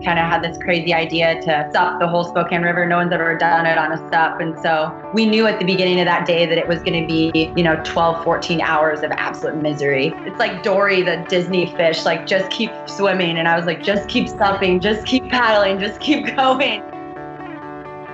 kind of had this crazy idea to sup the whole Spokane River. No one's ever done it on a sup. And so we knew at the beginning of that day that it was going to be, 12, 14 hours of absolute misery. It's like Dory, the Disney fish, like just keep swimming. And I was like, just keep supping, just keep paddling, just keep going.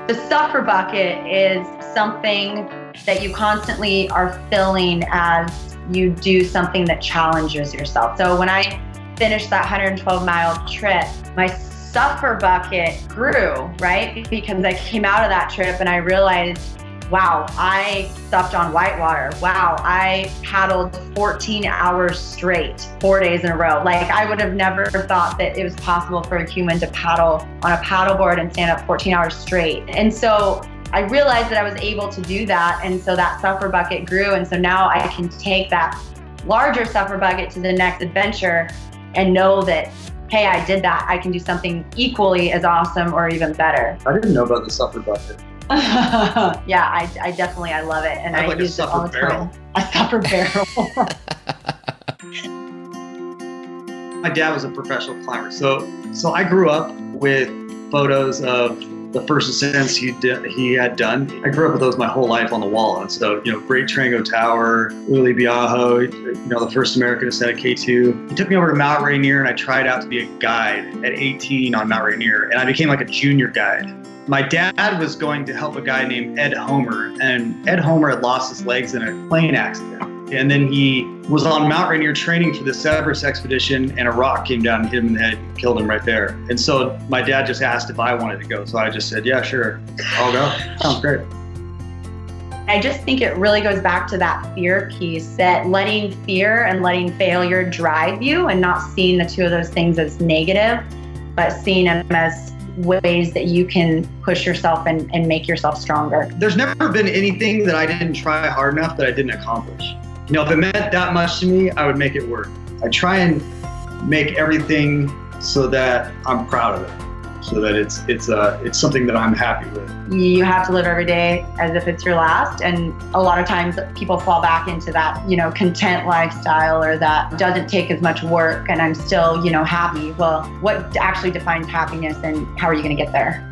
The suffer bucket is something that you constantly are filling as you do something that challenges yourself. So when I finished that 112-mile trip, my suffer bucket grew, right? Because I came out of that trip and I realized, wow, I supped on whitewater. Wow, I paddled 14 hours straight, 4 days in a row. Like, I would have never thought that it was possible for a human to paddle on a paddleboard and stand up 14 hours straight. And so I realized that I was able to do that. And so that suffer bucket grew. And so now I can take that larger suffer bucket to the next adventure and know that, hey, I did that. I can do something equally as awesome or even better. I didn't know about the suffer bucket. Yeah, I definitely, I love it. And I like use it all the time. A suffer barrel. My dad was a professional climber. So I grew up with photos of the first ascents he had done. I grew up with those my whole life on the wall. And so, Great Trango Tower, Uli Biaho, the first American ascent at K2. He took me over to Mount Rainier and I tried out to be a guide at 18 on Mount Rainier. And I became like a junior guide. My dad was going to help a guy named Ed Homer, and Ed Homer had lost his legs in a plane accident. And then he was on Mount Rainier training for this Everest expedition, and a rock came down and hit him in the head and killed him right there. And so my dad just asked if I wanted to go. So I just said, yeah, sure, I'll go. Sounds great. I just think it really goes back to that fear piece, that letting fear and letting failure drive you and not seeing the two of those things as negative, but seeing them as ways that you can push yourself and make yourself stronger. There's never been anything that I didn't try hard enough that I didn't accomplish. If it meant that much to me, I would make it work. I try and make everything so that I'm proud of it, so that it's something that I'm happy with. You have to live every day as if it's your last. And a lot of times people fall back into that, content lifestyle, or that doesn't take as much work and I'm still, happy. Well, what actually defines happiness and how are you going to get there?